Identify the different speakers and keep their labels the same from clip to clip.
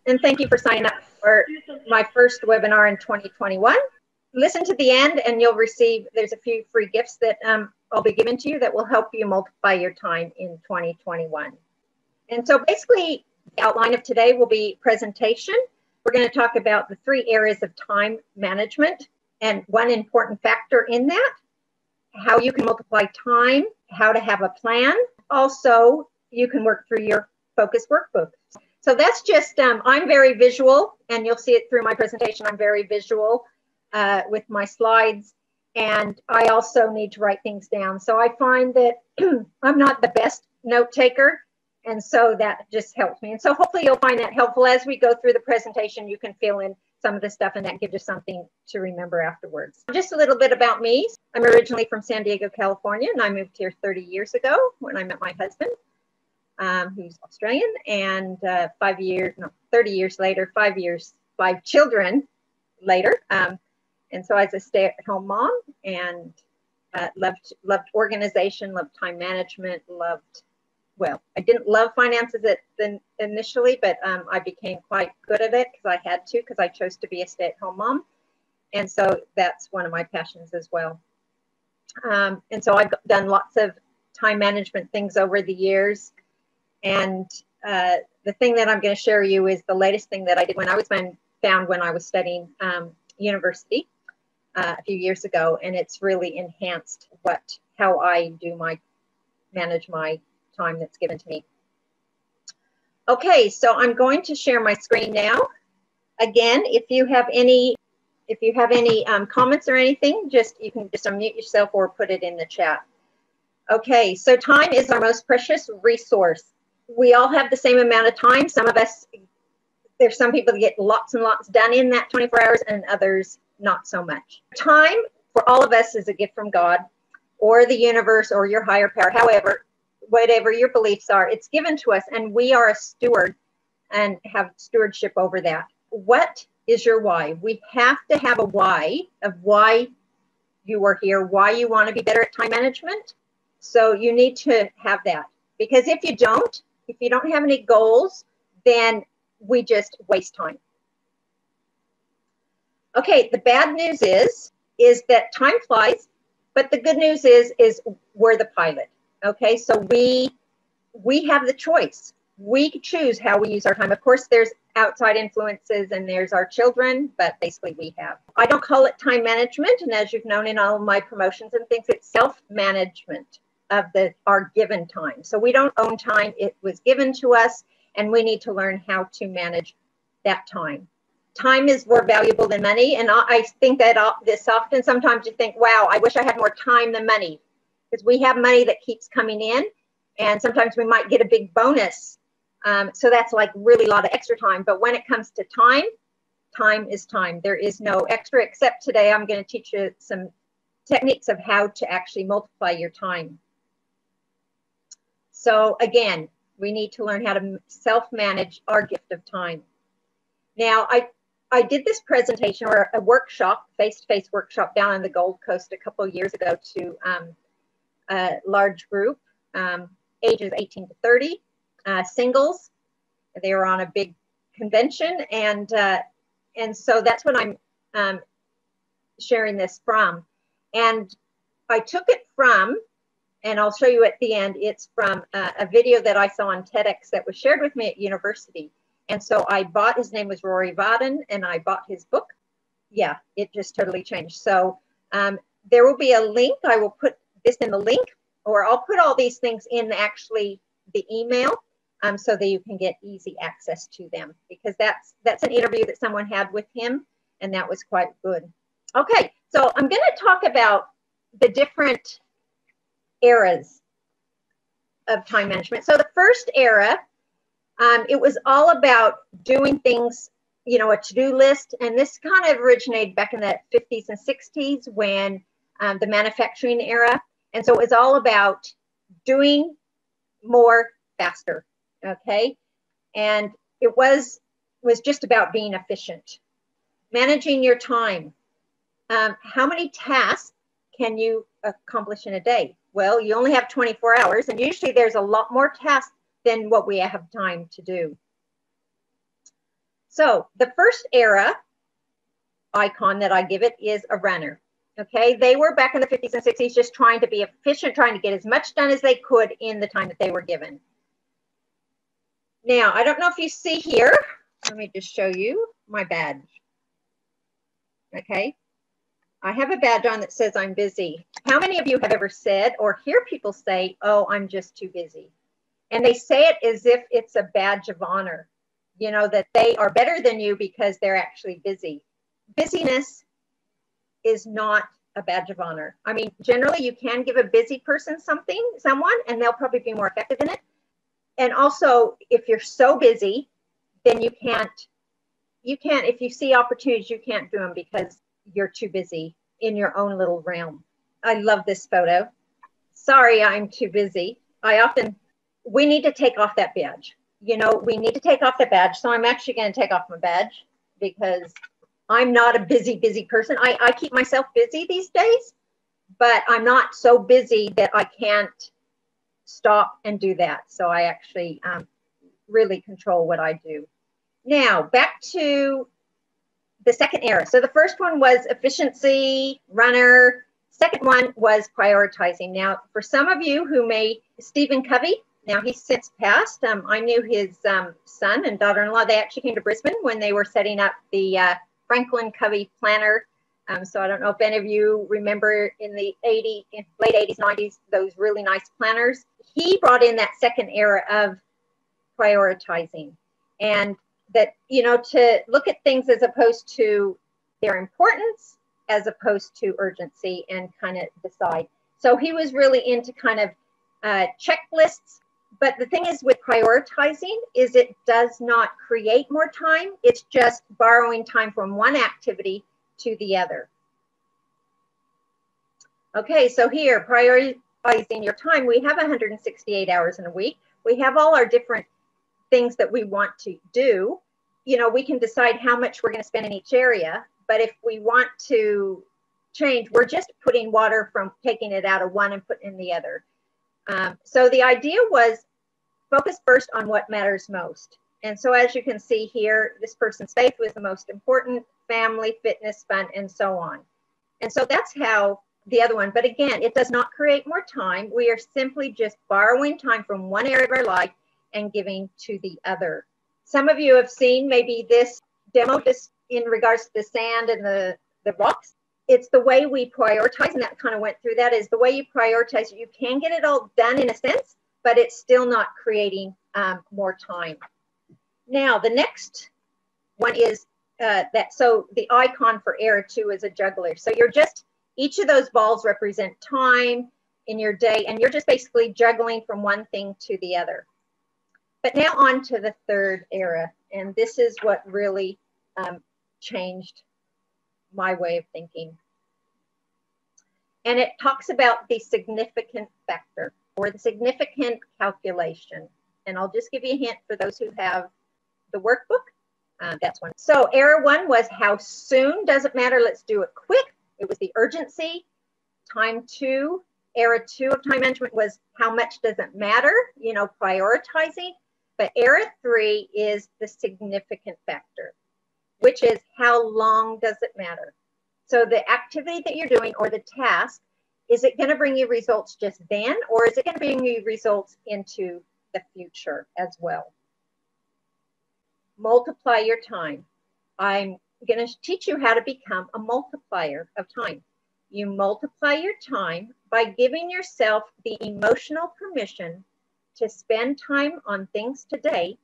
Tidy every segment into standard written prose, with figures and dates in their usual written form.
Speaker 1: And thank you for signing up for my first webinar in 2021. Listen to the end and you'll receive, there's a few free gifts that I'll be giving to you that will help you multiply your time in 2021. And so basically, the outline of today will be presentation. We're going to talk about the 3 areas of time management and one important factor in that, how you can multiply time, how to have a plan. Also, you can work through your focus workbook. So that's just, I'm very visual, and you'll see it through my presentation. I'm very visual with my slides, and I also need to write things down. So I find that I'm not the best note taker, and so that just helps me. And so hopefully you'll find that helpful. As we go through the presentation, you can fill in some of the stuff, and that gives you something to remember afterwards. Just a little bit about me. I'm originally from San Diego, California, and I moved here 30 years ago when I met my husband. Who's Australian, and 30 years later, 5 children later. And so I was a stay-at-home mom and loved organization, loved time management, well, I didn't love finances initially, but I became quite good at it because I had to, because I chose to be a stay-at-home mom. And so that's one of my passions as well. And so I've done lots of time management things over the years. And the thing that I'm going to share you is the latest thing that I did when I was found when I was studying university a few years ago, and it's really enhanced how I manage my time that's given to me. Okay, so I'm going to share my screen now. Again, if you have any comments or anything, you can just unmute yourself or put it in the chat. Okay, so time is our most precious resource. We all have the same amount of time. Some of us, there's some people that get lots and lots done in that 24 hours and others not so much. Time for all of us is a gift from God or the universe or your higher power. However, whatever your beliefs are, it's given to us and we are a steward and have stewardship over that. What is your why? We have to have a why of why you are here, why you want to be better at time management. So you need to have that, because if you don't have any goals, then we just waste time. Okay, the bad news is that time flies, but the good news is we're the pilot. Okay, so we have the choice. We choose how we use our time. Of course, there's outside influences and there's our children, but basically we have. I don't call it time management, and as you've known in all of my promotions and things, it's self-management of our given time. So we don't own time. It was given to us, and we need to learn how to manage that time. Time is more valuable than money, and I think that this often. Sometimes you think, wow, I wish I had more time than money, because we have money that keeps coming in, and sometimes we might get a big bonus. So that's like really a lot of extra time. But when it comes to time, time is time. There is no extra, except today I'm going to teach you some techniques of how to actually multiply your time. So again, we need to learn how to self-manage our gift of time. Now, I did this presentation or a workshop, face-to-face workshop down on the Gold Coast a couple of years ago to a large group, ages 18 to 30, singles. They were on a big convention, and so that's what I'm sharing this from. And I took it from, and I'll show you at the end, it's from a video that I saw on TEDx that was shared with me at university. And so I bought, his name was Rory Vaden, and I bought his book. Yeah, it just totally changed. So there will be a link. I will put this in the link, or I'll put all these things in actually the email so that you can get easy access to them, because that's an interview that someone had with him, and that was quite good. Okay, so I'm going to talk about the different eras of time management. So the first era, it was all about doing things, a to-do list. And this kind of originated back in the 50s and 60s when the manufacturing era. And so it was all about doing more faster, okay? And it was just about being efficient. Managing your time. How many tasks can you accomplish in a day? Well, you only have 24 hours, and usually there's a lot more tasks than what we have time to do. So the first era icon that I give it is a runner. Okay, they were back in the 50s and 60s just trying to be efficient, trying to get as much done as they could in the time that they were given. Now, I don't know if you see here, let me just show you my badge. Okay, I have a badge on that says I'm busy. How many of you have ever said or hear people say, oh, I'm just too busy? And they say it as if it's a badge of honor, you know, that they are better than you because they're actually busy. Busyness is not a badge of honor. I mean, generally you can give a busy person someone, and they'll probably be more effective in it. And also, if you're so busy, then you can't, if you see opportunities, you can't do them because you're too busy in your own little realm. I love this photo. Sorry, I'm too busy. We need to take off that badge. You know, we need to take off the badge. So I'm actually going to take off my badge because I'm not a busy person. I keep myself busy these days, but I'm not so busy that I can't stop and do that. So I actually really control what I do. Now, back to the second era. So the first one was efficiency, runner. Second one was prioritizing. Now, for some of you who Stephen Covey, now he's since passed. I knew his son and daughter-in-law. They actually came to Brisbane when they were setting up the Franklin Covey planner. So I don't know if any of you remember in the late 80s, 90s, those really nice planners. He brought in that second era of prioritizing, and that, you know, to look at things as opposed to their importance, as opposed to urgency, and kind of decide. So he was really into kind of checklists. But the thing is with prioritizing is it does not create more time. It's just borrowing time from one activity to the other. Okay, so here, prioritizing your time, we have 168 hours in a week. We have all our different things that we want to do. You know, we can decide how much we're going to spend in each area, but if we want to change, we're just putting water from taking it out of one and putting in the other. So the idea was focus first on what matters most. And so as you can see here, this person's faith was the most important, family, fitness, fun, and so on. And so that's how the other one, but again, it does not create more time. We are simply just borrowing time from one area of our life and giving to the other. Some of you have seen maybe this demo just in regards to the sand and the rocks. It's the way we prioritize, and that kind of went through that, is the way you prioritize. You can get it all done in a sense, but it's still not creating more time. Now, the next one is so the icon for era 2 is a juggler. So you're just, each of those balls represent time in your day, and you're just basically juggling from one thing to the other. But now on to the third era, and this is what really changed my way of thinking. And it talks about the significant factor, or the significant calculation. And I'll just give you a hint for those who have the workbook. That's one. So era 1 was how soon, doesn't matter, let's do it quick. It was the urgency. Time 2, era 2 of time management was how much does it matter, you know, prioritizing. But era 3 is the significant factor, which is how long does it matter? So the activity that you're doing, or the task, is it going to bring you results just then, or is it going to bring you results into the future as well? Multiply your time. I'm going to teach you how to become a multiplier of time. You multiply your time by giving yourself the emotional permission to spend time on things today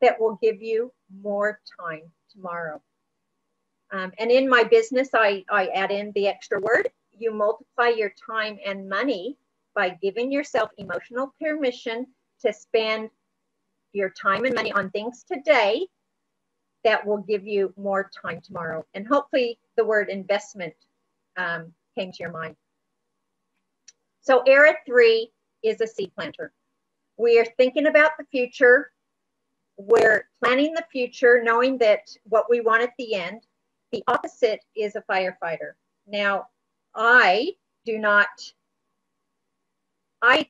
Speaker 1: that will give you more time tomorrow. And in my business, I add in the extra word. You multiply your time and money by giving yourself emotional permission to spend your time and money on things today that will give you more time tomorrow. And hopefully the word investment came to your mind. So era 3 is a seed planter. We are thinking about the future. We're planning the future, knowing that what we want at the end. The opposite is a firefighter. Now, I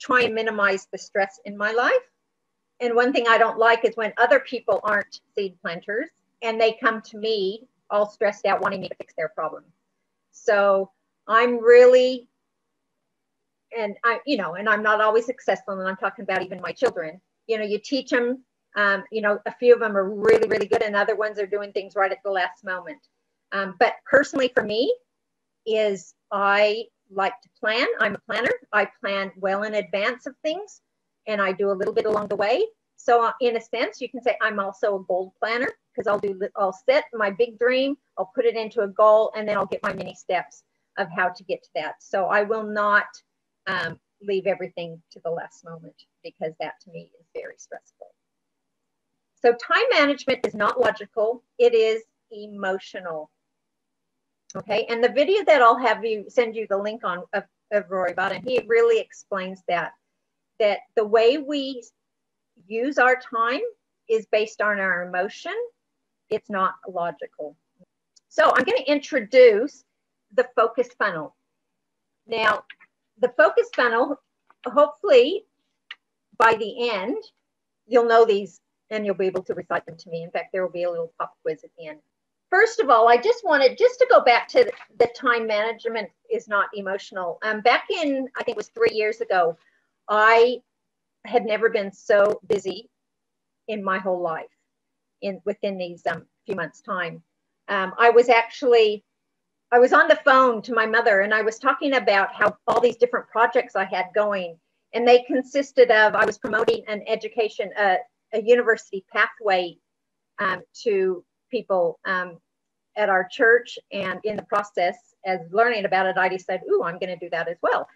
Speaker 1: try and minimize the stress in my life. And one thing I don't like is when other people aren't seed planters. and they come to me all stressed out wanting me to fix their problem. So I'm really, and I'm not always successful, and I'm talking about even my children. You teach them, a few of them are really, really good, and other ones are doing things right at the last moment. But personally for me is I like to plan. I'm a planner. I plan well in advance of things, and I do a little bit along the way. So in a sense, you can say I'm also a goal planner, because I'll set my big dream, I'll put it into a goal, and then I'll get my mini steps of how to get to that. So I will not leave everything to the last moment, because that to me is very stressful. So time management is not logical, it is emotional. Okay, and the video that I'll have you send you the link on of Rory Bottom, he really explains that the way we use our time is based on our emotion. It's not logical. So I'm going to introduce the focus funnel. Now, the focus funnel, hopefully by the end, you'll know these and you'll be able to recite them to me. In fact, there will be a little pop quiz at the end. First of all, I just wanted to go back to the time management is not emotional. Back in, I think it was 3 years ago, I had never been so busy in my whole life within these few months' time. I was on the phone to my mother, and I was talking about how all these different projects I had going, and they consisted of, I was promoting an education, a university pathway to people at our church, and in the process, as learning about it, I decided, ooh, I'm going to do that as well.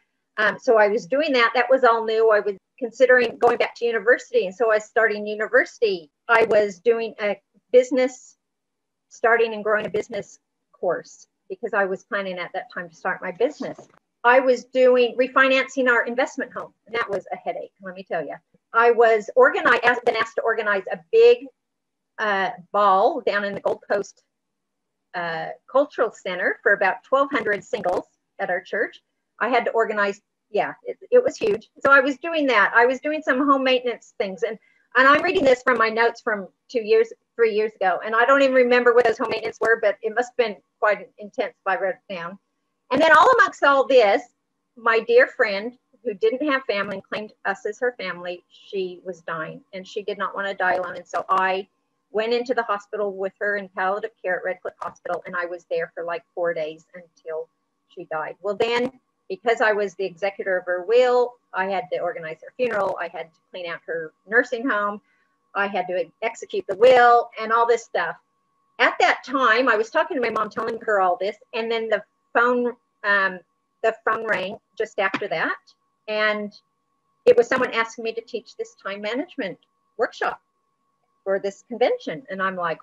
Speaker 1: So I was doing that. That was all new. I was considering going back to university, and so I was starting university. I was doing a starting and growing a business course, because I was planning at that time to start my business. I was refinancing our investment home, and that was a headache, let me tell you. I was been asked to organize a big ball down in the Gold Coast Cultural Center for about 1,200 singles at our church. I had to organize, it was huge. So I was doing that. I was doing some home maintenance things, and I'm reading this from my notes from 3 years ago, and I don't even remember what those home maintenance were, but it must have been quite intense if I wrote it down. And then all amongst all this, my dear friend who didn't have family and claimed us as her family, she was dying, and she did not want to die alone. And so I went into the hospital with her in palliative care at Red Cliff Hospital, and I was there for like 4 days until she died. Well, then, because I was the executor of her will, I had to organize her funeral. I had to clean out her nursing home. I had to execute the will and all this stuff. At that time, I was talking to my mom, telling her all this, and then the phone rang just after that, and it was someone asking me to teach this time management workshop for this convention. And I'm like,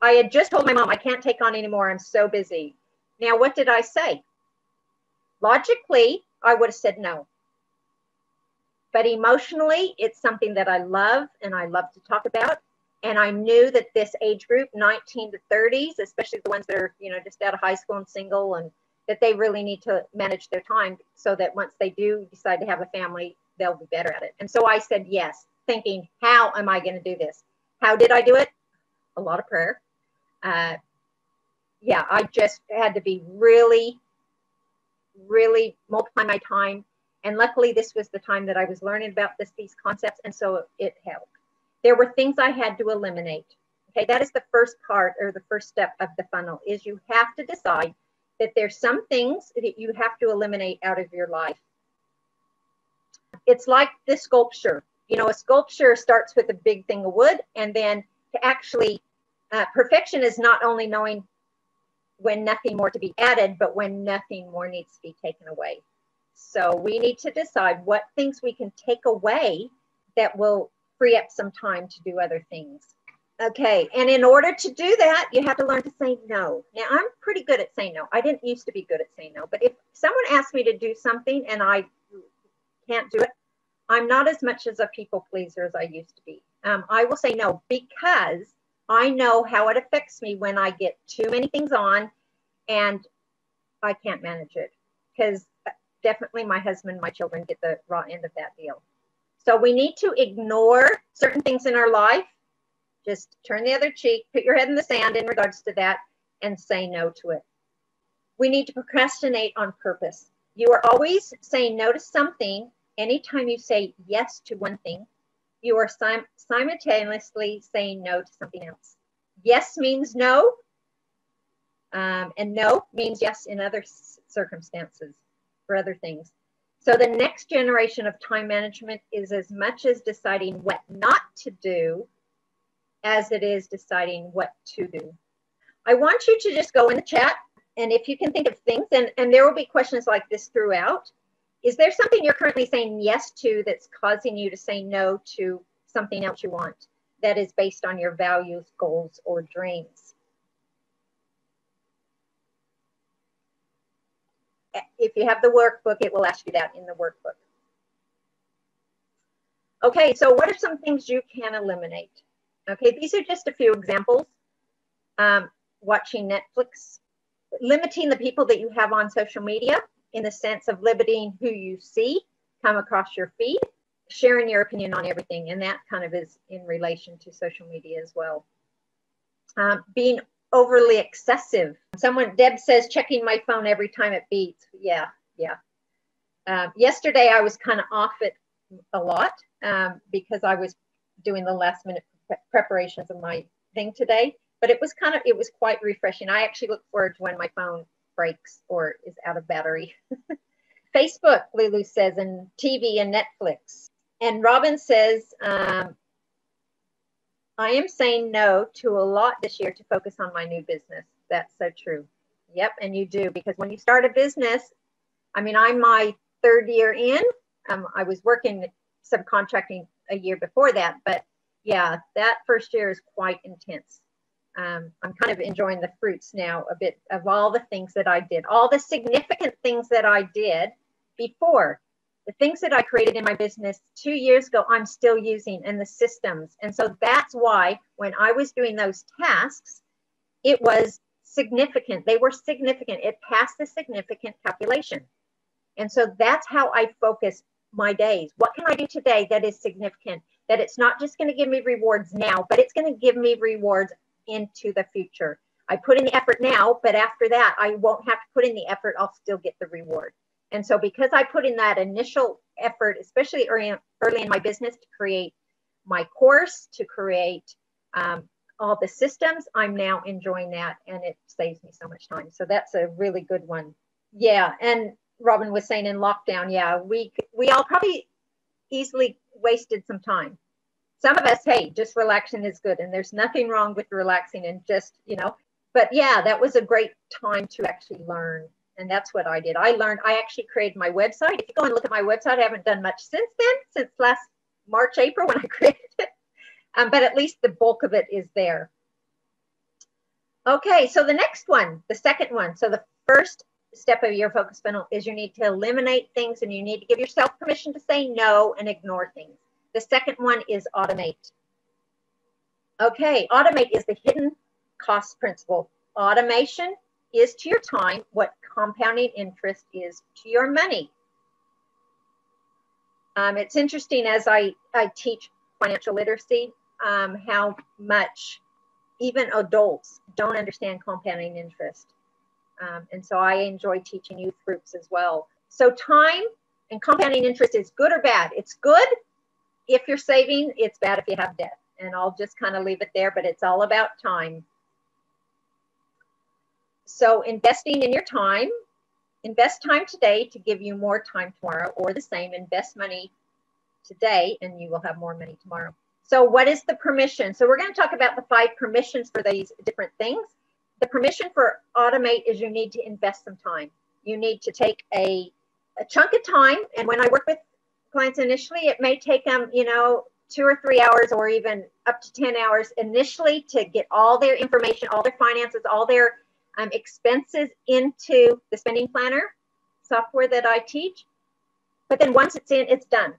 Speaker 1: I had just told my mom, I can't take on anymore. I'm so busy. Now, what did I say? Logically, I would have said no. But emotionally, it's something that I love and I love to talk about. And I knew that this age group, 19 to 30s, especially the ones that are, just out of high school and single, and that they really need to manage their time so that once they do decide to have a family, they'll be better at it. And so I said yes, thinking, how am I going to do this? How did I do it? A lot of prayer. I just had to be really, really multiply my time. And luckily, this was the time that I was learning about these concepts, and so it helped. There were things I had to eliminate. Okay, that is the first part, or the first step of the funnel, is you have to decide that there's some things that you have to eliminate out of your life. It's like the sculpture. A sculpture starts with a big thing of wood, and then to actually, perfection is not only knowing when nothing more to be added, but when nothing more needs to be taken away. So we need to decide what things we can take away that will free up some time to do other things. Okay, and in order to do that, you have to learn to say no. Now, I'm pretty good at saying no. I didn't used to be good at saying no, but if someone asks me to do something and I can't do it, I'm not as much as a people pleaser as I used to be. I will say no, because I know how it affects me when I get too many things on and I can't manage it, because definitely my husband, my children get the raw end of that deal. So we need to ignore certain things in our life Just turn the other cheek, put your head in the sand in regards to that, and say no to it. We need to procrastinate on purpose. You are always saying no to something. Anytime you say yes to one thing, you are simultaneously saying no to something else. Yes means no, and no means yes in other circumstances for other things. So the next generation of time management is as much as deciding what not to do as it is deciding what to do. I want you to just go in the chat, and if you can think of things, and there will be questions like this throughout. Is there something you're currently saying yes to that's causing you to say no to something else you want that is based on your values, goals, or dreams? If you have the workbook, it will ask you that in the workbook. Okay, so what are some things you can eliminate? Okay, these are just a few examples. Watching Netflix, limiting the people that you have on social media in the sense of limiting who you see come across your feed, sharing your opinion on everything, and that kind of is in relation to social media as well. Being overly excessive. Deb says, checking my phone every time it beeps. Yeah. Yesterday I was kind of off it a lot because I was doing the last minute preparations of my thing today, but it was quite refreshing. I actually look forward to when my phone breaks or is out of battery. Facebook, Lulu says, and TV and Netflix. And Robin says, I am saying no to a lot this year to focus on my new business. That's so true. Yep, and you do, because when you start a business, I mean, I'm my third year in. I was working subcontracting a year before that, but yeah, that first year is quite intense. I'm kind of enjoying the fruits now a bit of all the things that I did, all the significant things that I did before. The things that I created in my business 2 years ago, I'm still using, and the systems. And so that's why when I was doing those tasks, it was significant. They were significant. It passed the significant calculation. And so that's how I focus my days. What can I do today that is significant? That it's not just going to give me rewards now, but it's going to give me rewards into the future. I put in the effort now, but after that, I won't have to put in the effort. I'll still get the reward. And so because I put in that initial effort, especially early in my business, to create my course, to create all the systems, I'm now enjoying that, and it saves me so much time. So that's a really good one. Yeah, and Robin was saying in lockdown, yeah, we all probably easily wasted some time. Some of us, hey, just relaxing is good, and there's nothing wrong with relaxing and just, but yeah, that was a great time to actually learn. And that's what I did. I actually created my website. If you go and look at my website, I haven't done much since then, since last March, April when I created it. But at least the bulk of it is there. Okay, so the next one, the second one. So the first step of your focus funnel is you need to eliminate things, and you need to give yourself permission to say no and ignore things. The second one is automate. Okay, automate is the hidden cost principle. Automation is to your time what compounding interest is to your money. It's interesting as I teach financial literacy, how much even adults don't understand compounding interest. And so I enjoy teaching youth groups as well. So time and compounding interest is good or bad? It's good if you're saving, it's bad if you have debt. And I'll just kind of leave it there, but it's all about time. So investing in your time, invest time today to give you more time tomorrow, or the same, invest money today and you will have more money tomorrow. So what is the permission? So we're going to talk about the 5 permissions for these different things. The permission for automate is you need to invest some time. You need to take a chunk of time. And when I work with clients initially, it may take them, 2 or 3 hours or even up to 10 hours initially to get all their information, all their finances, all their expenses into the spending planner software that I teach. But then once it's in, it's done.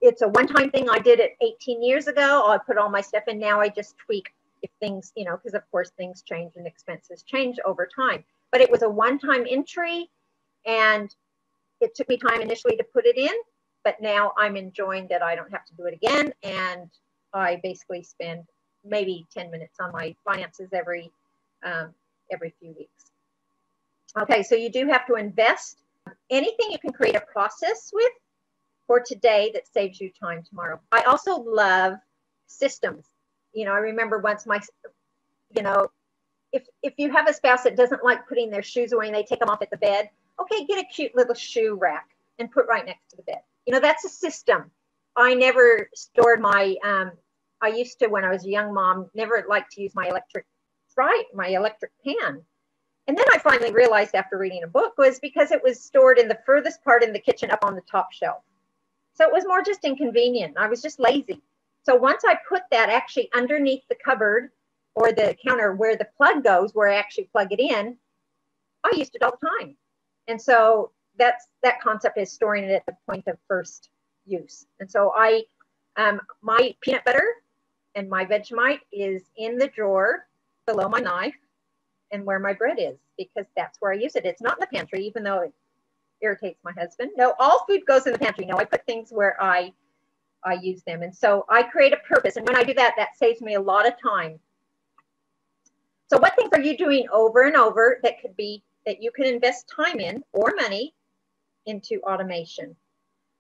Speaker 1: It's a one-time thing. I did it 18 years ago. I put all my stuff in. Now I just tweak if things, because of course things change and expenses change over time. But it was a one-time entry, and it took me time initially to put it in. But now I'm enjoying that I don't have to do it again. And I basically spend maybe 10 minutes on my finances every few weeks. Okay, so you do have to invest. Anything you can create a process with for today that saves you time tomorrow. I also love systems. You know, I remember once if you have a spouse that doesn't like putting their shoes away and they take them off at the bed, okay, get a cute little shoe rack and put right next to the bed. You know, that's a system. I never stored my, I used to, when I was a young mom, never liked to use my electric pan. And then I finally realized after reading a book was because it was stored in the furthest part in the kitchen up on the top shelf. So it was more just inconvenient. I was just lazy. So once I put that actually underneath the cupboard or the counter where the plug goes, where I actually plug it in, I used it all the time. And so that concept is storing it at the point of first use. And so my peanut butter and my Vegemite is in the drawer below my knife and where my bread is, because that's where I use it. It's not in the pantry, even though it irritates my husband. No, all food goes in the pantry. No, I put things where I use them. And so I create a purpose. And when I do that, that saves me a lot of time. So what things are you doing over and over that could be that you can invest time in or money into automation?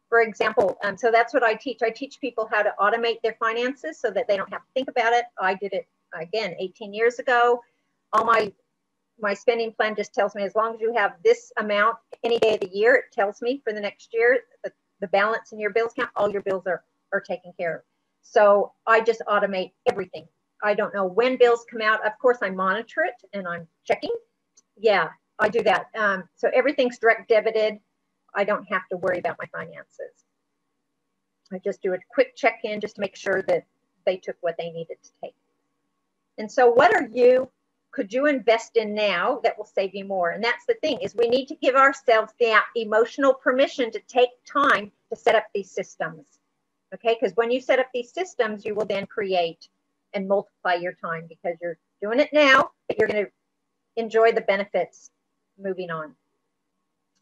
Speaker 1: For example, so that's what I teach. I teach people how to automate their finances so that they don't have to think about it. I did it, again, 18 years ago. All my spending plan just tells me as long as you have this amount any day of the year, it tells me for the next year, the balance in your bills account, all your bills are taken care of. So I just automate everything. I don't know when bills come out. Of course, I monitor it and I'm checking. Yeah, I do that. So everything's direct debited. I don't have to worry about my finances. I just do a quick check-in just to make sure that they took what they needed to take. And so could you invest in now that will save you more? And that's the thing, is we need to give ourselves the emotional permission to take time to set up these systems. Okay, because when you set up these systems, you will then create and multiply your time, because you're doing it now, but you're going to enjoy the benefits moving on.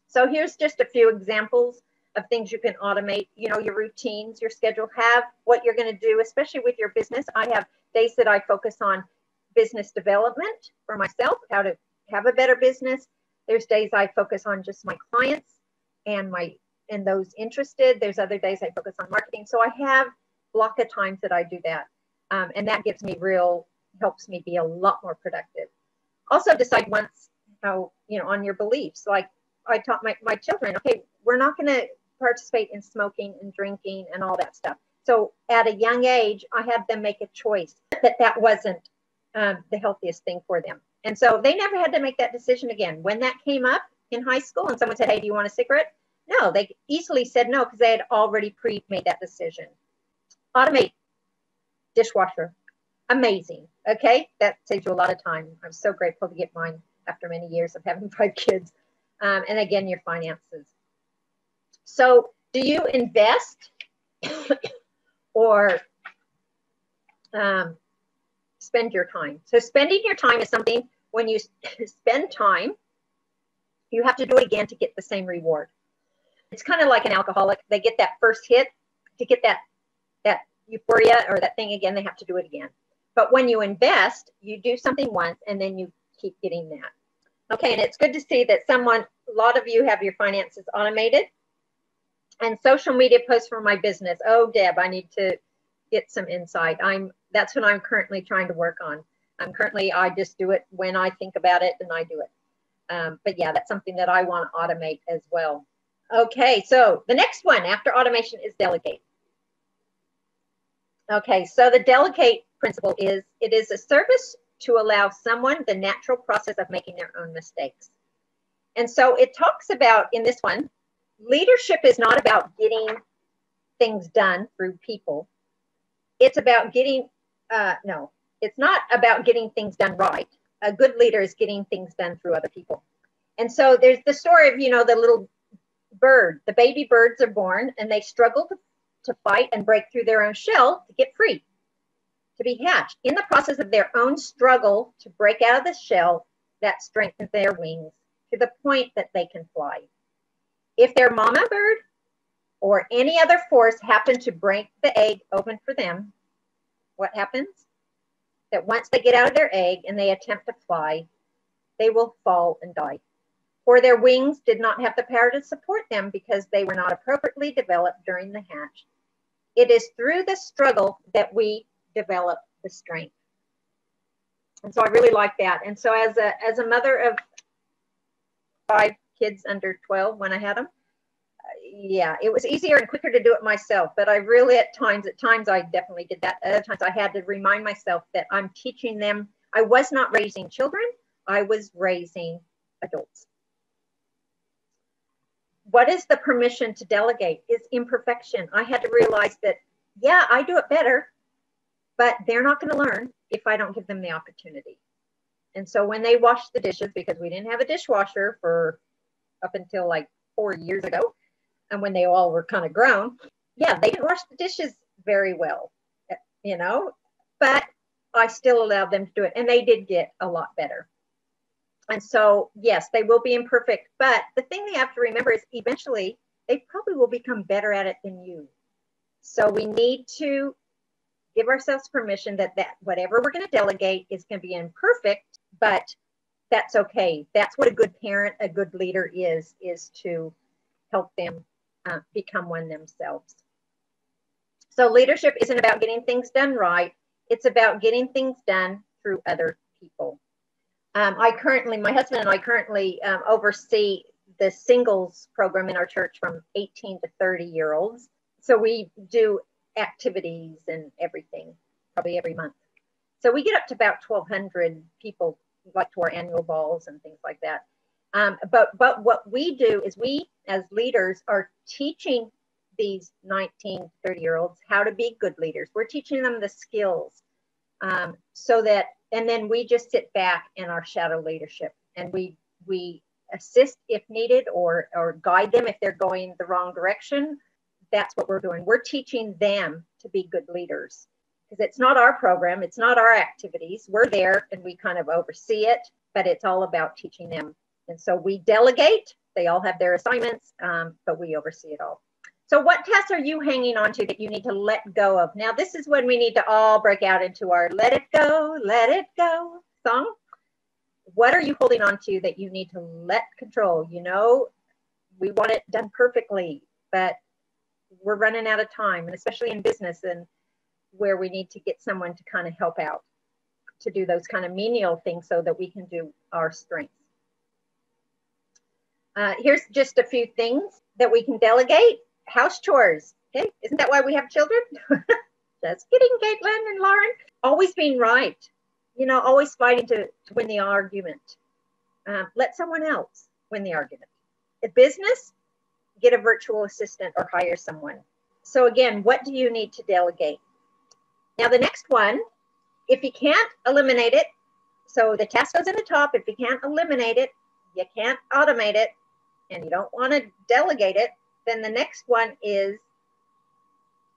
Speaker 1: So here's just a few examples of things you can automate. You know, your routines, your schedule, have what you're going to do, especially with your business. I have days that I focus on business development for myself, how to have a better business. There's days I focus on just my clients and those interested. There's other days I focus on marketing. So I have block of times that I do that. And that gives me helps me be a lot more productive. Also decide once how, on your beliefs. Like I taught my children, okay, we're not going to participate in smoking and drinking and all that stuff. So at a young age, I had them make a choice that wasn't the healthiest thing for them. And so they never had to make that decision again. When that came up in high school and someone said, hey, do you want a cigarette? No, they easily said no, because they had already made that decision. Automate dishwasher. Amazing. Okay. That saves you a lot of time. I'm so grateful to get mine after many years of having 5 kids. And again, your finances. So do you invest or spend your time? So spending your time is something, when you spend time, you have to do it again to get the same reward. It's kind of like an alcoholic. They get that first hit to get that euphoria or that thing again, they have to do it again. But when you invest, you do something once and then you keep getting that. Okay, and it's good to see that a lot of you have your finances automated. And social media posts for my business. Oh, Deb, I need to get some insight. That's what I'm currently trying to work on. I just do it when I think about it and I do it. But yeah, that's something that I want to automate as well. Okay, so the next one after automation is delegate. Okay, so the delegate principle is, it is a service to allow someone the natural process of making their own mistakes. And so it talks about, in this one, leadership is not about getting things done through people. It's about it's not about getting things done right. A good leader is getting things done through other people. And so there's the story of, the little bird. The baby birds are born and they struggle to fight and break through their own shell to get free, to be hatched. In the process of their own struggle to break out of the shell, that strengthens their wings to the point that they can fly. If their mama bird or any other force happen to break the egg open for them, what happens? that once they get out of their egg and they attempt to fly, they will fall and die. For their wings did not have the power to support them because they were not appropriately developed during the hatch. It is through the struggle that we develop the strength. And so I really like that. And so as a mother of 5 kids under 12 when I had them, yeah, it was easier and quicker to do it myself. But I really, at times I definitely did that. Other times I had to remind myself that I'm teaching them. I was not raising children. I was raising adults. What is the permission to delegate? Is imperfection. I had to realize that, yeah, I do it better, but they're not going to learn if I don't give them the opportunity. And so when they wash the dishes, because we didn't have a dishwasher for up until like 4 years ago, and when they all were kind of grown, yeah, they didn't wash the dishes very well, you know, but I still allowed them to do it, and they did get a lot better. And so, yes, they will be imperfect, but the thing they have to remember is eventually they probably will become better at it than you. So we need to give ourselves permission that whatever we're going to delegate is going to be imperfect, but that's okay. That's what a good parent, a good leader is to help them become one themselves. So leadership isn't about getting things done right. It's about getting things done through other people. My husband and I currently oversee the singles program in our church from 18 to 30-year-olds. So we do activities and everything, probably every month. So we get up to about 1,200 people, like to our annual balls and things like that. But what we do is we, as leaders, are teaching these 19, 30-year-olds how to be good leaders. We're teaching them the skills so that, and then we just sit back in our shadow leadership and we assist if needed or guide them if they're going the wrong direction. That's what we're doing. We're teaching them to be good leaders because it's not our program. It's not our activities. We're there and we kind of oversee it, but it's all about teaching them. And so we delegate. They all have their assignments, but we oversee it all. So what tasks are you hanging on to that you need to let go of? Now, this is when we need to all break out into our let it go song. What are you holding on to that you need to let control? You know, we want it done perfectly, but we're running out of time, and especially in business and where we need to get someone to kind of help out to do those kind of menial things so that we can do our strengths. Here's just a few things that we can delegate. House chores. Okay, isn't that why we have children? Just kidding, Caitlin and Lauren. Always being right. You know, always fighting to win the argument. Let someone else win the argument. In business, get a virtual assistant or hire someone. So again, what do you need to delegate? Now the next one, if you can't eliminate it, so the task goes in the top, if you can't eliminate it, you can't automate it, and you don't want to delegate it, then the next one is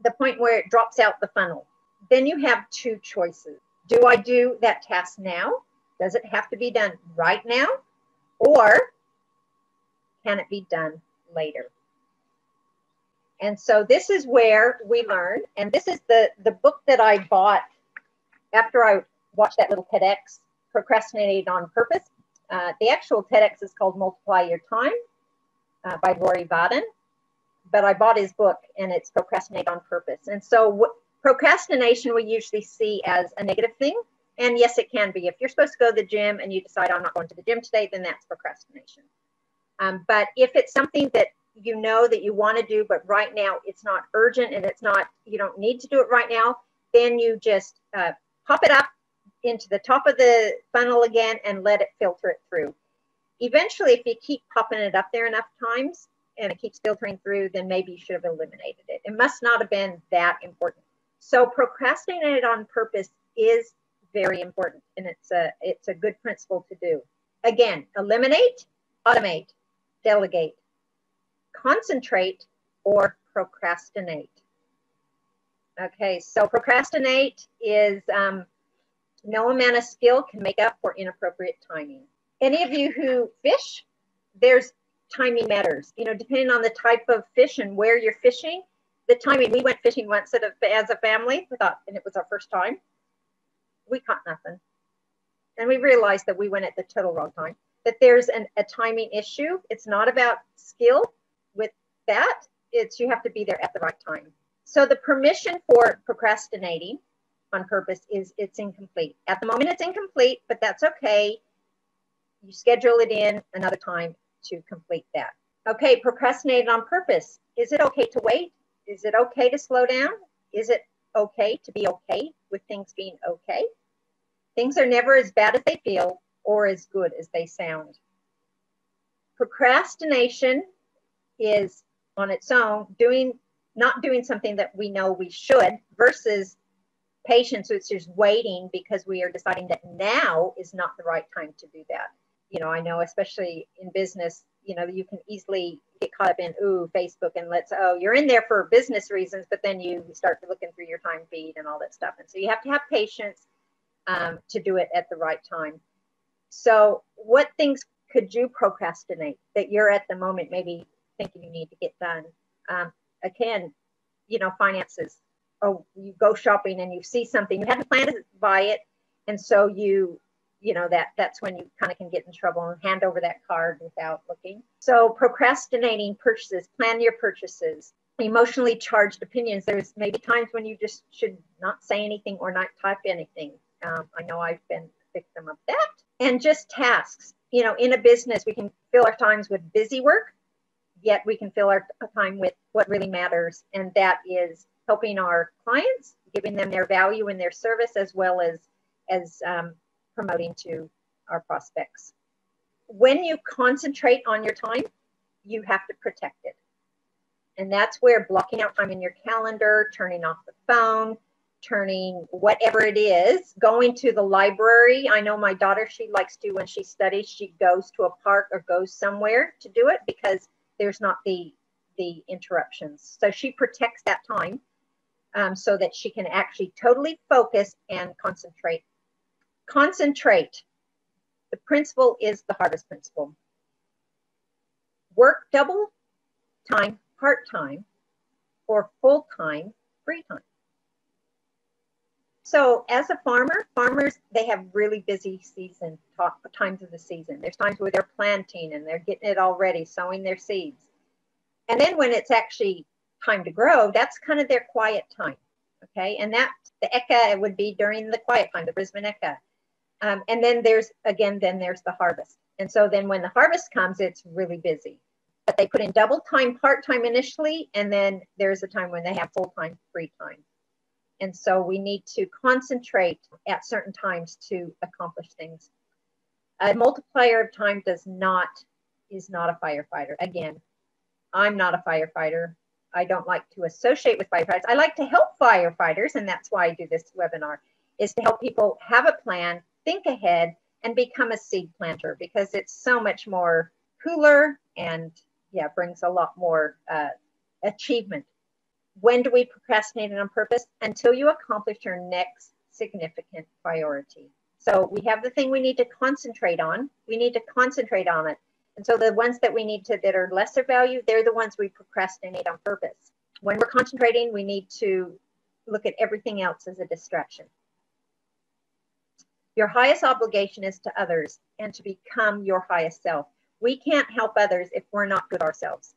Speaker 1: the point where it drops out the funnel. Then you have 2 choices. Do I do that task now? Does it have to be done right now? Or can it be done later? And so this is where we learn, and this is the book that I bought after I watched that little TEDx, Procrastinating on Purpose. The actual TEDx is called Multiply Your Time by Rory Vaden. But I bought his book, and it's Procrastinate on Purpose. And so procrastination we usually see as a negative thing. And yes, it can be. If you're supposed to go to the gym and you decide I'm not going to the gym today, then that's procrastination. But if it's something that you know that you want to do, but right now it's not urgent and it's not, you don't need to do it right now, then you just pop it up into the top of the funnel again and let it filter it through. Eventually, if you keep popping it up there enough times, and it keeps filtering through, then maybe you should have eliminated it. It must not have been that important. So procrastinating on purpose is very important, and it's a good principle to do. Again, eliminate, automate, delegate, concentrate, or procrastinate. Okay, so procrastinate is no amount of skill can make up for inappropriate timing. Any of you who fish, there's timing matters, you know, depending on the type of fish and where you're fishing, the timing. We went fishing once as a family, we thought, and it was our first time. we caught nothing. And we realized that we went at the total wrong time, that there's a timing issue. It's not about skill with that. It's you have to be there at the right time. So the permission for procrastinating on purpose is it's incomplete. At the moment, it's incomplete, but that's okay. You schedule it in another time to complete that. Okay, procrastinate on purpose. Is it okay to wait? Is it okay to slow down? Is it okay to be okay with things being okay? Things are never as bad as they feel or as good as they sound. Procrastination is on its own not doing something that we know we should, versus patience, which is waiting because we are deciding that now is not the right time to do that. You know, I know especially in business, you know, you can easily get caught up in, Facebook, and you're in there for business reasons, but then you start looking through your time feed and all that stuff. And so you have to have patience to do it at the right time. So what things could you procrastinate that you're at the moment maybe thinking you need to get done? Again, you know, finances. Oh, you go shopping and you see something, you hadn't planned to buy it. And so you know, that's when you kind of can get in trouble and hand over that card without looking. So procrastinating purchases, plan your purchases. Emotionally charged opinions. There's maybe times when you just should not say anything or not type anything. I know I've been a victim of that. And just tasks. You know, in a business, we can fill our times with busy work, yet we can fill our time with what really matters. And that is helping our clients, giving them their value and their service, as well as promoting to our prospects. When you concentrate on your time, you have to protect it. And that's where blocking out time in your calendar, turning off the phone, turning whatever it is, going to the library. I know my daughter, she likes to, when she studies, she goes to a park or goes somewhere to do it because there's not the interruptions. So she protects that time so that she can actually totally focus and concentrate. Concentrate. The principle is the harvest principle. Work double time, part-time, or full-time, free time. So as a farmer, farmers, they have really busy times of the season. There's times where they're planting and they're getting it all ready, sowing their seeds. And then when it's actually time to grow, that's kind of their quiet time. Okay. And that the Eka would be during the quiet time, the Brisbane Eka. And then there's the harvest. And so then when the harvest comes, it's really busy. But they put in double time, part-time initially, and then there's a time when they have full-time, free time. And so we need to concentrate at certain times to accomplish things. A multiplier of time is not a firefighter. Again, I'm not a firefighter. I don't like to associate with firefighters. I like to help firefighters, and that's why I do this webinar, is to help people have a plan, think ahead, and become a seed planter, because it's so much more cooler and brings a lot more achievement. When do we procrastinate on purpose? Until you accomplish your next significant priority. So we have the thing we need to concentrate on. We need to concentrate on it. And so the ones that we need to, that are lesser value, they're the ones we procrastinate on purpose. When we're concentrating, we need to look at everything else as a distraction. Your highest obligation is to others and to become your highest self. We can't help others if we're not good ourselves.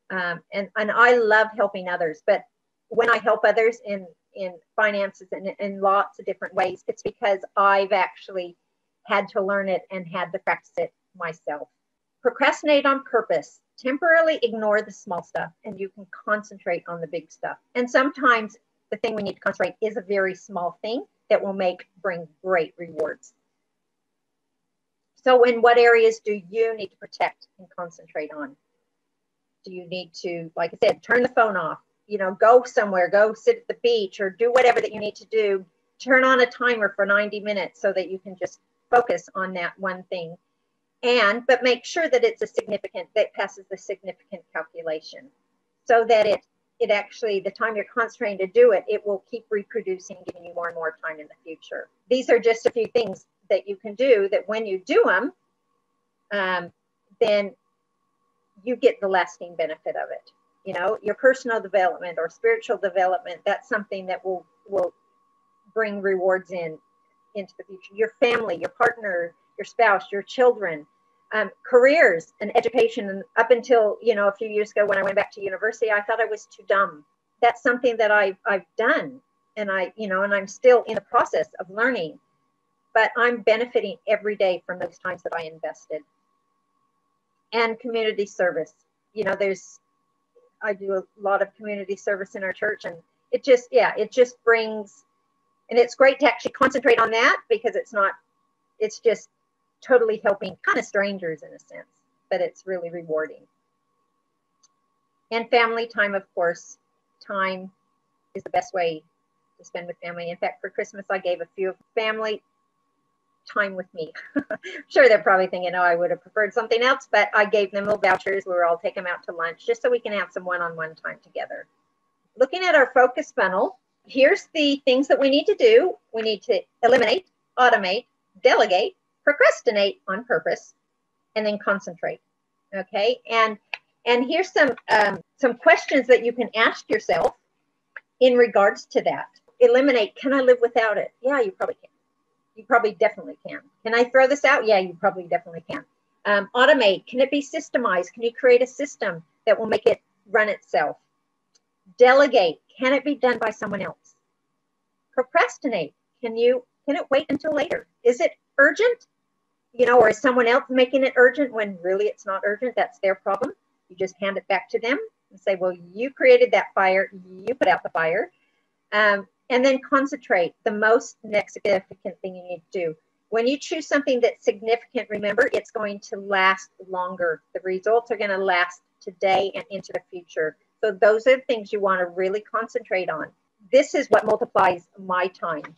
Speaker 1: And I love helping others, but when I help others in finances and in lots of different ways, it's because I've actually had to learn it and had to practice it myself. Procrastinate on purpose. Temporarily ignore the small stuff and you can concentrate on the big stuff. And sometimes the thing we need to concentrate is a very small thing that will bring great rewards. So in what areas do you need to protect and concentrate on? Do you need to, like I said, turn the phone off, go somewhere, go sit at the beach or do whatever that you need to do. Turn on a timer for 90 minutes so that you can just focus on that one thing. But make sure that that passes the significant calculation so that it actually, the time you're concentrating to do it, it will keep reproducing, giving you more and more time in the future. These are just a few things that you can do that when you do them, then you get the lasting benefit of it. Your personal development or spiritual development, that's something that will bring rewards in into the future, your family, your partner, your spouse, your children, careers and education. And up until, a few years ago when I went back to university, I thought I was too dumb. That's something that I've done. And and I'm still in the process of learning, but I'm benefiting every day from those times that I invested. And community service. I do a lot of community service in our church, and it just brings, and it's great to actually concentrate on that, because it's just totally helping kind of strangers in a sense, but it's really rewarding. And family time, of course. Time is the best way to spend with family. In fact, for Christmas, I gave a few of family time with me. Sure, they're probably thinking, I would have preferred something else, but I gave them little vouchers. We were all taking them out to lunch just so we can have some one-on-one time together. Looking at our focus funnel, here's the things that we need to do. We need to eliminate, automate, delegate, procrastinate on purpose, and then concentrate. Okay, and here's some questions that you can ask yourself in regards to that. Eliminate, can I live without it? Yeah, you probably can. You probably definitely can. Can I throw this out? Yeah, you probably definitely can. Automate, can it be systemized? Can you create a system that will make it run itself? Delegate, can it be done by someone else? Procrastinate, can it wait until later? Is it urgent? Or is someone else making it urgent when really it's not urgent? That's their problem. You just hand it back to them and say, well, you created that fire, you put out the fire. And then concentrate, the most next significant thing you need to do. When you choose something that's significant, remember, it's going to last longer. The results are going to last today and into the future. So those are the things you want to really concentrate on. This is what multiplies my time.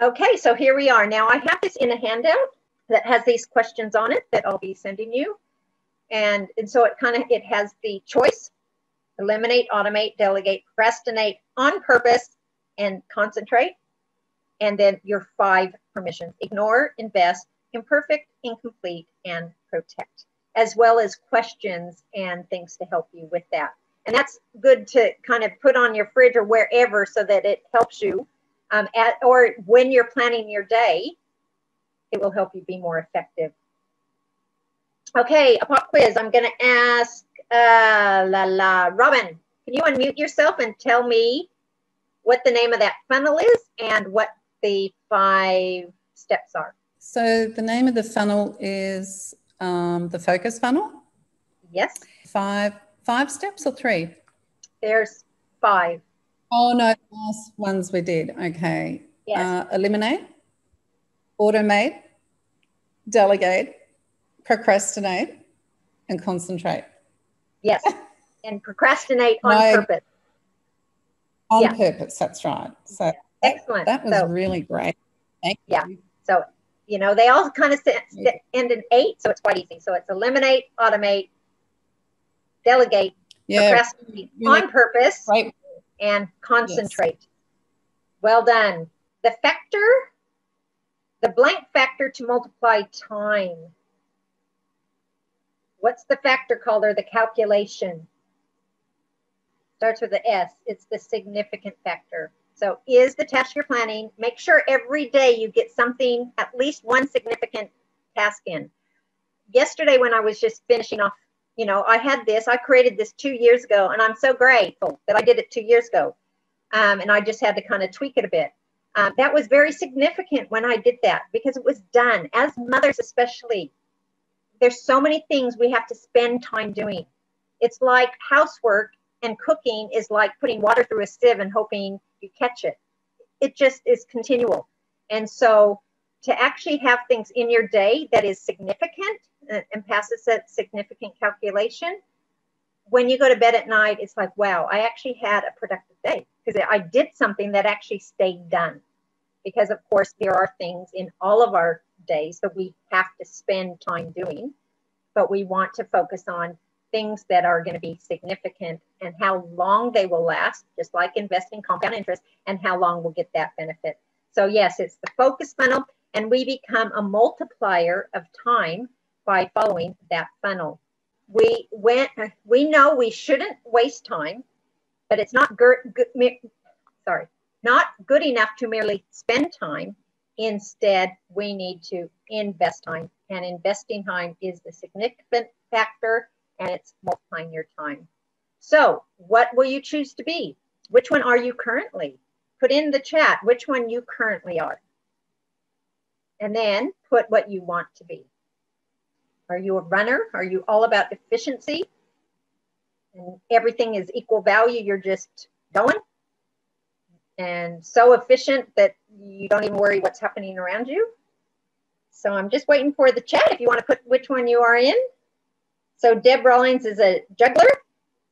Speaker 1: Okay, so here we are. Now I have this in a handout that has these questions on it that I'll be sending you. And so it has the choice: eliminate, automate, delegate, procrastinate, on purpose, and concentrate. And then your 5 permissions: ignore, invest, imperfect, incomplete, and protect, as well as questions and things to help you with that. And that's good to kind of put on your fridge or wherever so that it helps you or when you're planning your day, it will help you be more effective. Okay, a pop quiz. I'm going to ask Robin, can you unmute yourself and tell me what the name of that funnel is and what the 5 steps are?
Speaker 2: So the name of the funnel is the focus funnel.
Speaker 1: Yes.
Speaker 2: 5 steps or 3?
Speaker 1: There's 5.
Speaker 2: Oh no, the last ones we did. Okay.
Speaker 1: Yes.
Speaker 2: Eliminate, automate, delegate, procrastinate, and concentrate.
Speaker 1: Yes. And procrastinate on purpose.
Speaker 2: On purpose, that's right. So
Speaker 1: excellent.
Speaker 2: That was really great. Thank you.
Speaker 1: So, they all kind of end in 8, so it's quite easy. So it's eliminate, automate, delegate, procrastinate on purpose, and concentrate. Yes. Well done. The blank factor to multiply time. What's the factor called, or the calculation? Starts with the S. It's the significant factor. So is the task you're planning, make sure every day you get something, at least one significant task in. Yesterday when I was just finishing off, I created this 2 years ago, and I'm so grateful that I did it 2 years ago. And I just had to kind of tweak it a bit. That was very significant when I did that, because it was done. As mothers especially, there's so many things we have to spend time doing. It's like housework and cooking is like putting water through a sieve and hoping you catch it. It just is continual. And so to actually have things in your day that is significant and passes that significant calculation, when you go to bed at night, it's like, wow, I actually had a productive day because I did something that actually stayed done. Because of course, there are things in all of our days that we have to spend time doing, but we want to focus on things that are going to be significant and how long they will last, just like investing compound interest, and how long we'll get that benefit. So yes, it's the focus funnel, and we become a multiplier of time by following that funnel. We know we shouldn't waste time, but it's not good enough to merely spend time. Instead, we need to invest time, and investing time is the significant factor, and it's multiplying your time. So what will you choose to be? Which one are you currently? Put in the chat which one you currently are. And then put what you want to be. Are you a runner? Are you all about efficiency? And everything is equal value, you're just going? And so efficient that you don't even worry what's happening around you? So I'm just waiting for the chat if you want to put which one you are in. So Deb Rawlings is a juggler,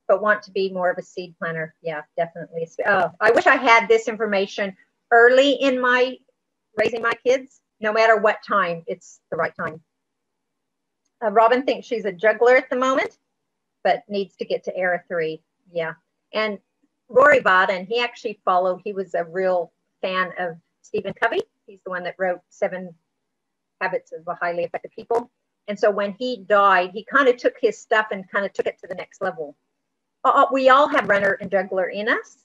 Speaker 1: but want to be more of a seed planner. Yeah, definitely. I wish I had this information early in my raising my kids. No matter what time, it's the right time. Robin thinks she's a juggler at the moment, but needs to get to era 3. Yeah. And Rory Vaden, he actually followed, he was a real fan of Stephen Covey. He's the one that wrote 7 Habits of Highly Effective People. And so when he died, he kind of took his stuff and kind of took it to the next level. We all have runner and juggler in us,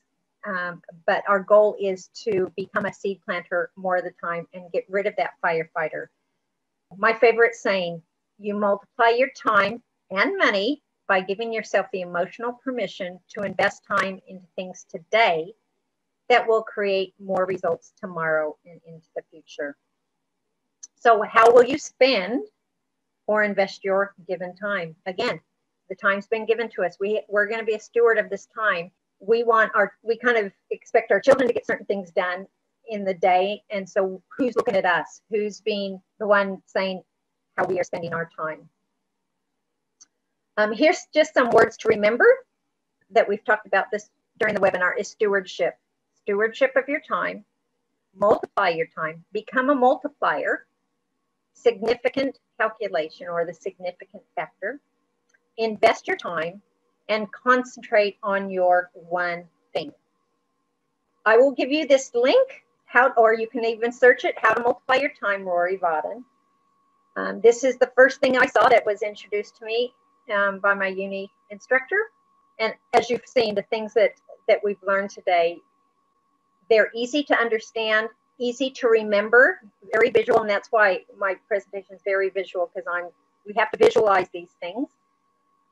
Speaker 1: but our goal is to become a seed planter more of the time and get rid of that firefighter. My favorite saying, you multiply your time and money by giving yourself the emotional permission to invest time into things today that will create more results tomorrow and into the future. So how will you spend or invest your given time? Again, the time's been given to us. We're going to be a steward of this time. We kind of expect our children to get certain things done in the day. And so who's looking at us? Who's being the one saying how we are spending our time? Here's just some words to remember that we've talked about this during the webinar is stewardship. Stewardship of your time, multiply your time, become a multiplier, significant calculation or the significant factor, invest your time, and concentrate on your one thing. I will give you this link, or you can even search it, How to Multiply Your Time, Rory Vaden. This is the first thing I saw that was introduced to me by my uni instructor. And as you've seen, the things that we've learned today, they're easy to understand, easy to remember, very visual. And that's why my presentation is very visual, because we have to visualize these things.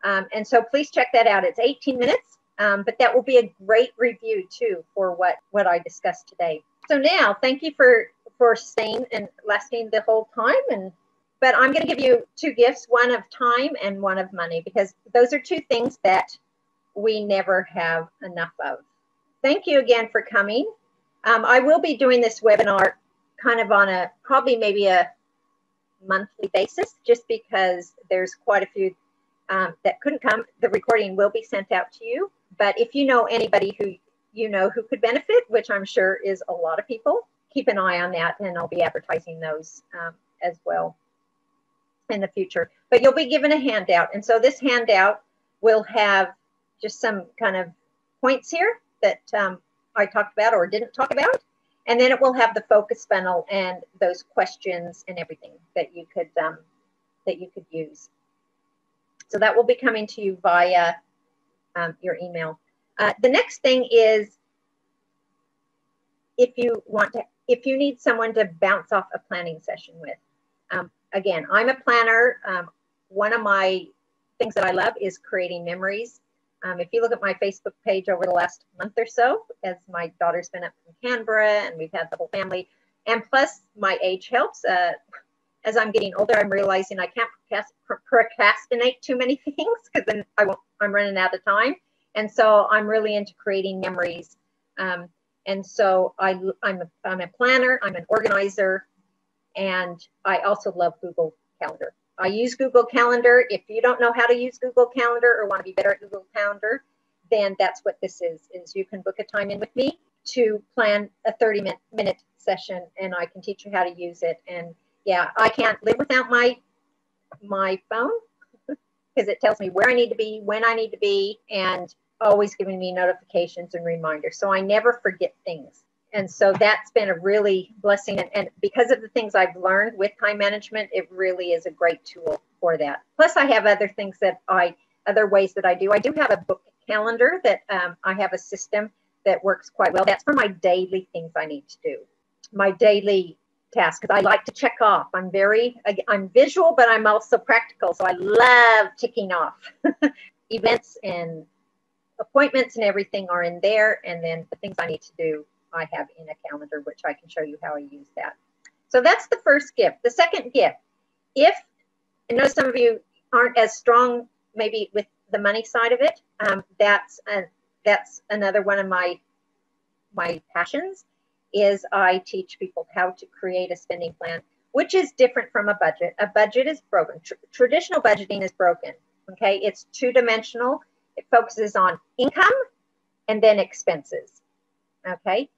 Speaker 1: And so please check that out. It's 18 minutes, but that will be a great review too for what I discussed today. So now, thank you for staying and lasting the whole time. But I'm going to give you 2 gifts, one of time and one of money, because those are 2 things that we never have enough of. Thank you again for coming. I will be doing this webinar kind of on maybe a monthly basis, just because there's quite a few that couldn't come. The recording will be sent out to you. But if you know anybody who who could benefit, which I'm sure is a lot of people, keep an eye on that, and I'll be advertising those as well in the future. But you'll be given a handout. And so this handout will have just some kind of points here that I talked about or didn't talk about. And then it will have the focus funnel and those questions and everything that you could use. So that will be coming to you via your email. The next thing is, if you need someone to bounce off a planning session with. Again, I'm a planner. One of my things that I love is creating memories. If you look at my Facebook page over the last month or so, as my daughter's been up from Canberra and we've had the whole family, and plus my age helps. As I'm getting older, I'm realizing I can't procrastinate too many things, because then I'm running out of time. And so I'm really into creating memories. And so I'm a planner, I'm an organizer, and I also love Google Calendar. I use Google Calendar. If you don't know how to use Google Calendar or want to be better at Google Calendar, then that's what this is you can book a time in with me to plan a 30-minute session, and I can teach you how to use it. And yeah, I can't live without my phone, because it tells me where I need to be, when I need to be, and always giving me notifications and reminders. So I never forget things. And so that's been a really blessing. And because of the things I've learned with time management, it really is a great tool for that. Plus I have other things other ways that I do. I do have a book calendar that I have a system that works quite well. That's for my daily things I need to do. My daily task because I like to check off. I'm visual, but I'm also practical. So I love ticking off. Events and appointments and everything are in there. And then the things I need to do, I have in a calendar, which I can show you how I use that. So that's the first gift. The second gift, I know some of you aren't as strong maybe with the money side of it. That's another one of my passions, is I teach people how to create a spending plan, which is different from a budget. A budget is broken. Traditional budgeting is broken. Okay, it's two-dimensional. It focuses on income and then expenses. Okay,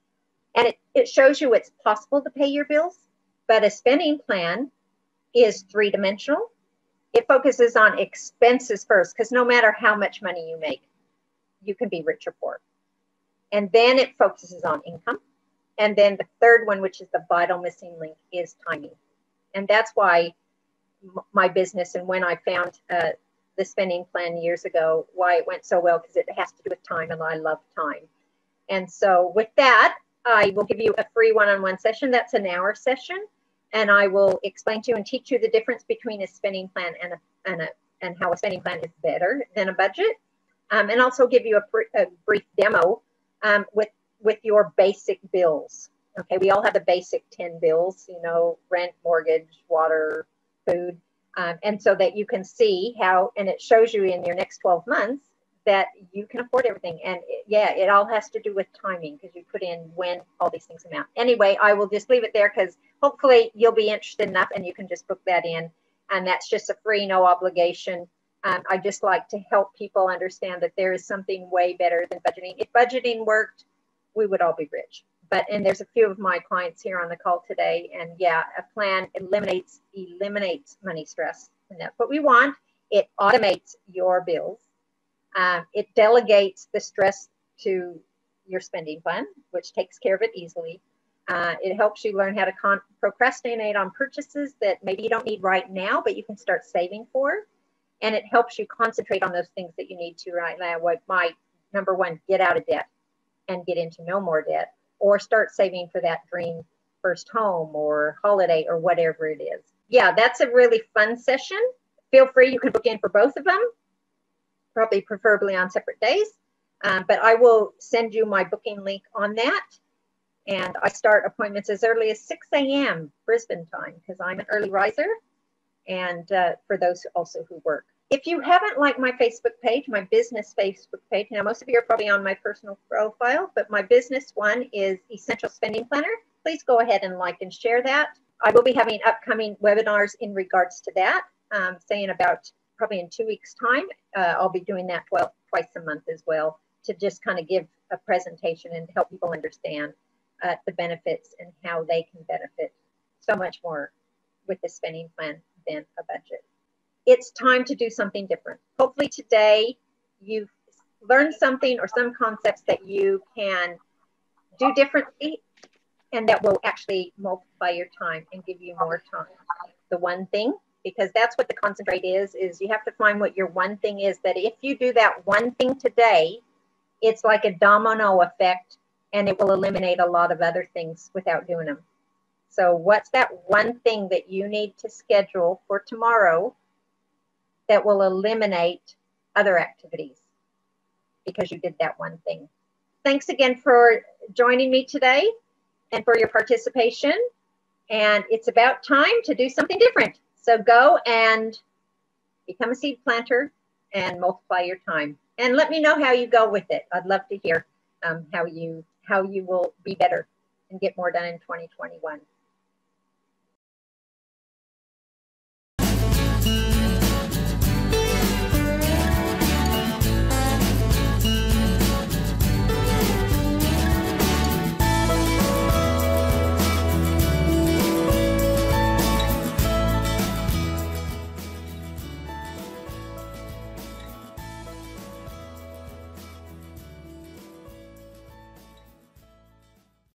Speaker 1: and it shows you it's possible to pay your bills, but a spending plan is three-dimensional. It focuses on expenses first, because no matter how much money you make, you can be rich or poor. And then it focuses on income. And then the third one, which is the vital missing link, is timing. And that's why my business, and when I found the spending plan years ago, why it went so well, because it has to do with time, and I love time. And so with that, I will give you a free one-on-one session. That's an hour session. And I will explain to you and teach you the difference between a spending plan and how a spending plan is better than a budget. And also give you a brief demo with your basic bills. Okay, we all have the basic 10 bills, you know, rent, mortgage, water, food. And so that you can see how, and it shows you in your next 12 months that you can afford everything. And it all has to do with timing, because you put in when all these things amount. Anyway, I will just leave it there, because hopefully you'll be interested enough and you can just book that in. And that's just a free, no obligation. I just like to help people understand that there is something way better than budgeting. If budgeting worked, we would all be rich. And there's a few of my clients here on the call today. And yeah, a plan eliminates money stress. And that's what we want. It automates your bills. It delegates the stress to your spending plan, which takes care of it easily. It helps you learn how to procrastinate on purchases that maybe you don't need right now, but you can start saving for. And it helps you concentrate on those things that you need to right now. Like my number one, get out of debt and get into no more debt, or start saving for that dream first home or holiday or whatever it is. Yeah, that's a really fun session. Feel free, you can book in for both of them, probably preferably on separate days. But I will send you my booking link on that. And I start appointments as early as 6 a.m. Brisbane time, because I'm an early riser. And for those also who work. If you haven't liked my Facebook page, my business Facebook page, now most of you are probably on my personal profile, but my business one is Essential Spending Planner. Please go ahead and like and share that. I will be having upcoming webinars in regards to that, saying about probably in 2 weeks' time. I'll be doing that twice a month as well, to just kind of give a presentation and help people understand the benefits and how they can benefit so much more with the spending plan than a budget. It's time to do something different. Hopefully today you've learned something or some concepts that you can do differently, and that will actually multiply your time and give you more time. The one thing, because that's what the concentrate is you have to find what your one thing is, that if you do that one thing today, it's like a domino effect, and it will eliminate a lot of other things without doing them. So what's that one thing that you need to schedule for tomorrow that will eliminate other activities because you did that one thing? Thanks again for joining me today and for your participation. And it's about time to do something different. So go and become a seed planter and multiply your time. And let me know how you go with it. I'd love to hear how you will be better and get more done in 2021.